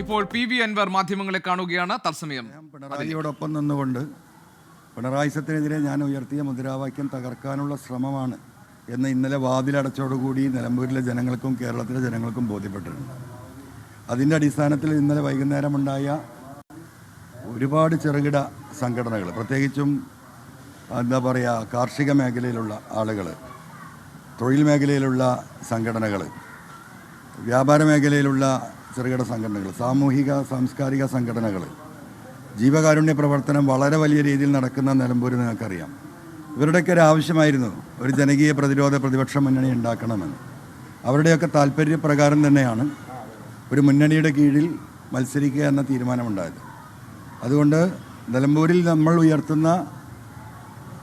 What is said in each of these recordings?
ഇപ്പോൾ PV അൻവർ മാധ്യമങ്ങളെ കാണുകയാണ്. തത്സമയം പിണറായിയോടൊപ്പം നിന്നുകൊണ്ട് പിണറായിസത്തിനെതിരെ ഞാൻ ഉയർത്തിയ മുദ്രാവാക്യം തകർക്കാനുള്ള ശ്രമമാണ് എന്ന് ഇന്നലെ വാതിലടച്ചോടുകൂടി നിലമ്പൂരിലെ ജനങ്ങൾക്കും കേരളത്തിലെ ജനങ്ങൾക്കും ബോധ്യപ്പെട്ടിട്ടുണ്ട്. അതിൻ്റെ അടിസ്ഥാനത്തിൽ ഇന്നലെ വൈകുന്നേരമുണ്ടായ ഒരുപാട് ചെറുകിട സംഘടനകൾ, പ്രത്യേകിച്ചും എന്താ പറയുക, കാർഷിക മേഖലയിലുള്ള ആളുകൾ, തൊഴിൽ മേഖലയിലുള്ള സംഘടനകൾ, വ്യാപാര മേഖലയിലുള്ള ചെറുകിട സംഘടനകൾ, സാമൂഹിക സാംസ്കാരിക സംഘടനകൾ, ജീവകാരുണ്യ പ്രവർത്തനം വളരെ വലിയ രീതിയിൽ നടക്കുന്ന നിലമ്പൂർ നിങ്ങൾക്കറിയാം. ഇവരുടെയൊക്കെ ഒരു ആവശ്യമായിരുന്നു ഒരു ജനകീയ പ്രതിരോധ പ്രതിപക്ഷ മുന്നണി ഉണ്ടാക്കണമെന്ന്. അവരുടെയൊക്കെ താല്പര്യപ്രകാരം തന്നെയാണ് ഒരു മുന്നണിയുടെ കീഴിൽ മത്സരിക്കുക എന്ന തീരുമാനമുണ്ടായത്. അതുകൊണ്ട് നിലമ്പൂരിൽ നമ്മൾ ഉയർത്തുന്ന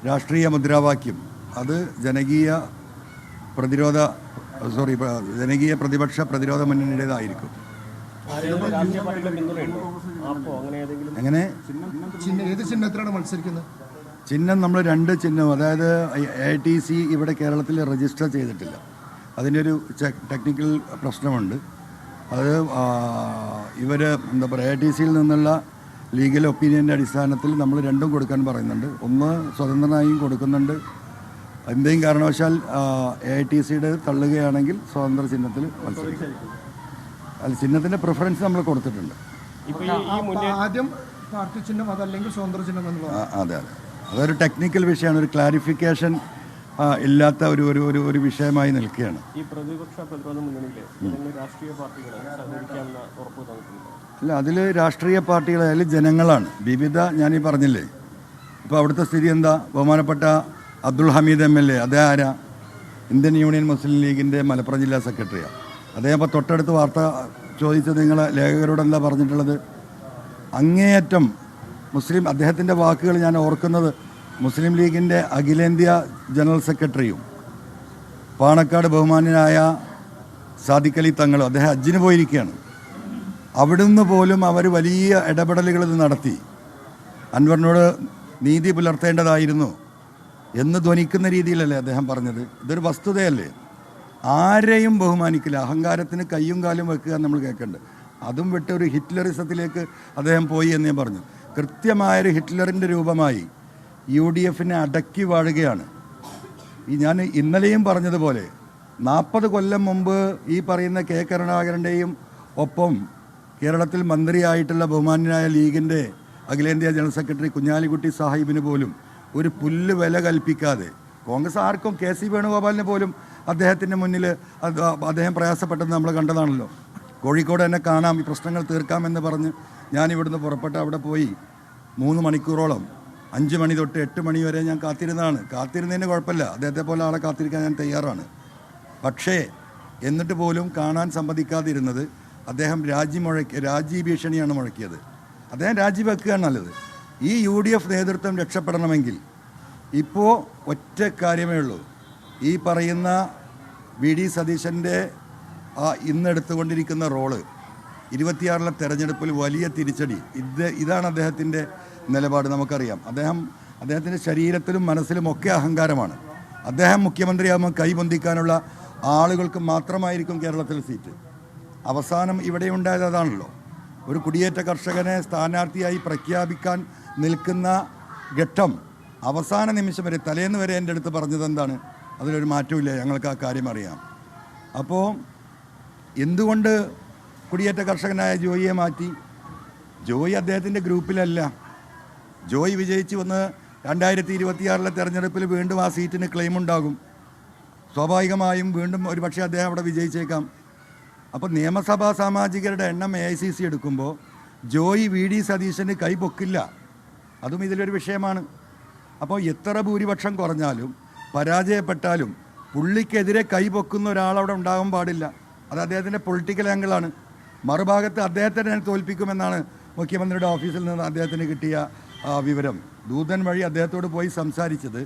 രാഷ്ട്രീയ മുദ്രാവാക്യം അത് ജനകീയ പ്രതിപക്ഷ പ്രതിരോധ മുന്നണിയുടേതായിരിക്കും. എങ്ങനെ ഏത് ചിഹ്നത്തിലാണ് മത്സരിക്കുന്നത്? ചിഹ്നം നമ്മൾ രണ്ട് ചിഹ്നം, അതായത് AITC ഇവിടെ കേരളത്തിൽ രജിസ്റ്റർ ചെയ്തിട്ടില്ല. അതിൻ്റെ ഒരു ടെക്നിക്കൽ പ്രശ്നമുണ്ട്. അത് ഇവർ എന്താ പറയുക, AITCയിൽ നിന്നുള്ള ലീഗൽ ഒപ്പീനിയൻ്റെ അടിസ്ഥാനത്തിൽ നമ്മൾ രണ്ടും കൊടുക്കാൻ പറയുന്നുണ്ട്. ഒന്ന് സ്വതന്ത്രനായും കൊടുക്കുന്നുണ്ട്. എന്തെങ്കിലും കാരണവശാൽ AITCയുടെ തള്ളുകയാണെങ്കിൽ സ്വതന്ത്ര ചിഹ്നത്തിൽ മത്സരിക്കും. അല്ല, ചിഹ്നത്തിൻ്റെ പ്രിഫറൻസ് നമ്മൾ കൊടുത്തിട്ടുണ്ട്. ആദ്യം പാർട്ടി ചിഹ്നം അതല്ലെങ്കിൽ സ്വതന്ത്ര ചിഹ്നം എന്നുള്ളത്. അതെ, അതൊരു ടെക്നിക്കൽ വിഷയമാണ്. ഒരു ക്ലാരിഫിക്കേഷൻ ഇല്ലാത്ത ഒരു വിഷയമായി നിൽക്കുകയാണ്. ഈ പ്രതിപക്ഷ പ്രതിരോധ മുന്നണിയിലെ രാഷ്ട്രീയ പാർട്ടികൾ സഹകരിക്കാമെന്ന ഉറപ്പ് തന്നിട്ടുണ്ട്. അല്ല, അതിൽ രാഷ്ട്രീയ പാർട്ടികൾ, അതിൽ ജനങ്ങളാണ് വിവിധ. ഞാനീ പറഞ്ഞില്ലേ, ഇപ്പോൾ അവിടുത്തെ സ്ഥിതി എന്താ? ബഹുമാനപ്പെട്ട അബ്ദുൾ ഹമീദ് MLA, അദ്ദേഹം ആരാ? ഇന്ത്യൻ യൂണിയൻ മുസ്ലിം ലീഗിൻ്റെ മലപ്പുറം ജില്ലാ സെക്രട്ടറിയാണ്. അദ്ദേഹം ഇപ്പോൾ തൊട്ടടുത്ത് വാർത്ത ചോദിച്ചത് നിങ്ങളെ ലേഖകരോട് എന്താ പറഞ്ഞിട്ടുള്ളത്? അങ്ങേയറ്റം മുസ്ലിം, അദ്ദേഹത്തിൻ്റെ വാക്കുകൾ ഞാൻ ഓർക്കുന്നത്, മുസ്ലിം ലീഗിൻ്റെ അഖിലേന്ത്യാ ജനറൽ സെക്രട്ടറിയും പാണക്കാട് ബഹുമാന്യനായ സാദിഖ് അലി തങ്ങളും അദ്ദേഹം ഹജ്ജിന് പോയിരിക്കുകയാണ്. അവിടുന്ന് പോലും അവർ വലിയ ഇടപെടലുകൾ നടത്തി അൻവറിനോട് നീതി പുലർത്തേണ്ടതായിരുന്നു എന്ന് ധ്വനിക്കുന്ന രീതിയിലല്ലേ അദ്ദേഹം പറഞ്ഞത്. ഇതൊരു വസ്തുതയല്ലേ? ആരെയും ബഹുമാനിക്കില്ല, അഹങ്കാരത്തിന് കയ്യും കാലും വെക്കുക നമ്മൾ കേൾക്കേണ്ടത്. അതും വിട്ട് ഒരു ഹിറ്റ്ലറിസത്തിലേക്ക് അദ്ദേഹം പോയി എന്ന് ഞാൻ പറഞ്ഞു. കൃത്യമായൊരു ഹിറ്റ്ലറിൻ്റെ രൂപമായി UDFനെ അടക്കി വാഴുകയാണ്. ഞാൻ ഇന്നലെയും പറഞ്ഞതുപോലെ 40 കൊല്ലം മുമ്പ് ഈ പറയുന്ന K കരുണാകരൻ്റെയും ഒപ്പം കേരളത്തിൽ മന്ത്രിയായിട്ടുള്ള ബഹുമാന്യനായ ലീഗിൻ്റെ അഖിലേന്ത്യാ ജനറൽ സെക്രട്ടറി കുഞ്ഞാലിക്കുട്ടി സാഹിബിന് പോലും ഒരു പുല്ല് വില കൽപ്പിക്കാതെ, കോൺഗ്രസ് ആർക്കും KC വേണുഗോപാലിന് പോലും അദ്ദേഹത്തിൻ്റെ മുന്നിൽ അദ്ദേഹം പ്രയാസപ്പെട്ടത് നമ്മൾ കണ്ടതാണല്ലോ. കോഴിക്കോട് എന്നെ കാണാം, ഈ പ്രശ്നങ്ങൾ തീർക്കാമെന്ന് പറഞ്ഞ് ഞാൻ ഇവിടുന്ന് പുറപ്പെട്ട് അവിടെ പോയി 3 മണിക്കൂറോളം 5 മണി തൊട്ട് 8 മണി വരെ ഞാൻ കാത്തിരുന്നതാണ്. കാത്തിരുന്നതിന് കുഴപ്പമില്ല, അദ്ദേഹത്തെ പോലെ ആളെ കാത്തിരിക്കാൻ ഞാൻ തയ്യാറാണ്. പക്ഷേ എന്നിട്ട് പോലും കാണാൻ സമ്മതിക്കാതിരുന്നത് അദ്ദേഹം രാജി ഭീഷണിയാണ് മുഴക്കിയത്. അദ്ദേഹം രാജിവെക്കുകയാണ് നല്ലത്. ഈ UDF നേതൃത്വം രക്ഷപ്പെടണമെങ്കിൽ ഇപ്പോൾ ഒറ്റ കാര്യമേ ഉള്ളൂ. ഈ പറയുന്ന VD സതീശൻ്റെ ഇന്നെടുത്തുകൊണ്ടിരിക്കുന്ന റോള് 26-ലെ തെരഞ്ഞെടുപ്പിൽ വലിയ തിരിച്ചടി. ഇതാണ് അദ്ദേഹത്തിൻ്റെ നിലപാട്. നമുക്കറിയാം, അദ്ദേഹത്തിൻ്റെ ശരീരത്തിലും മനസ്സിലും ഒക്കെ അഹങ്കാരമാണ്. അദ്ദേഹം മുഖ്യമന്ത്രിയാകുമ്പോൾ കൈപൊന്തിക്കാനുള്ള ആളുകൾക്ക് മാത്രമായിരിക്കും കേരളത്തിൽ സീറ്റ്. അവസാനം ഇവിടെ ഉണ്ടായത് അതാണല്ലോ. ഒരു കുടിയേറ്റ കർഷകനെ സ്ഥാനാർത്ഥിയായി പ്രഖ്യാപിക്കാൻ നിൽക്കുന്ന ഘട്ടം അവസാന നിമിഷം വരെ, തലേന്ന് വരെ എൻ്റെ അടുത്ത് പറഞ്ഞത് എന്താണ്? അതിലൊരു മാറ്റമില്ല, ഞങ്ങൾക്ക് ആ കാര്യം അറിയാം. അപ്പോൾ എന്തുകൊണ്ട് കുടിയേറ്റ കർഷകനായ ജോയിയെ മാറ്റി? ജോയി അദ്ദേഹത്തിൻ്റെ ഗ്രൂപ്പിലല്ല. ജോയി വിജയിച്ച് വന്ന് 2026-ലെ തെരഞ്ഞെടുപ്പിൽ വീണ്ടും ആ സീറ്റിന് ക്ലെയിം ഉണ്ടാകും. സ്വാഭാവികമായും വീണ്ടും ഒരുപക്ഷെ അദ്ദേഹം അവിടെ വിജയിച്ചേക്കാം. അപ്പോൾ നിയമസഭാ സാമാജികരുടെ എണ്ണം AICC എടുക്കുമ്പോൾ ജോയി VD സതീശന് കൈ പൊക്കില്ല. അതും ഇതിലൊരു വിഷയമാണ്. അപ്പോൾ എത്ര ഭൂരിപക്ഷം കുറഞ്ഞാലും പരാജയപ്പെട്ടാലും പുള്ളിക്കെതിരെ കൈ പൊക്കുന്ന ഒരാളവിടെ ഉണ്ടാകാൻ പാടില്ല. അത് അദ്ദേഹത്തിൻ്റെ പൊളിറ്റിക്കൽ ആംഗിളാണ്. മറുഭാഗത്ത് അദ്ദേഹത്തെ തന്നെ തോൽപ്പിക്കുമെന്നാണ് മുഖ്യമന്ത്രിയുടെ ഓഫീസിൽ നിന്ന് അദ്ദേഹത്തിന് കിട്ടിയ വിവരം. ദൂതൻ വഴി അദ്ദേഹത്തോട് പോയി സംസാരിച്ചത്.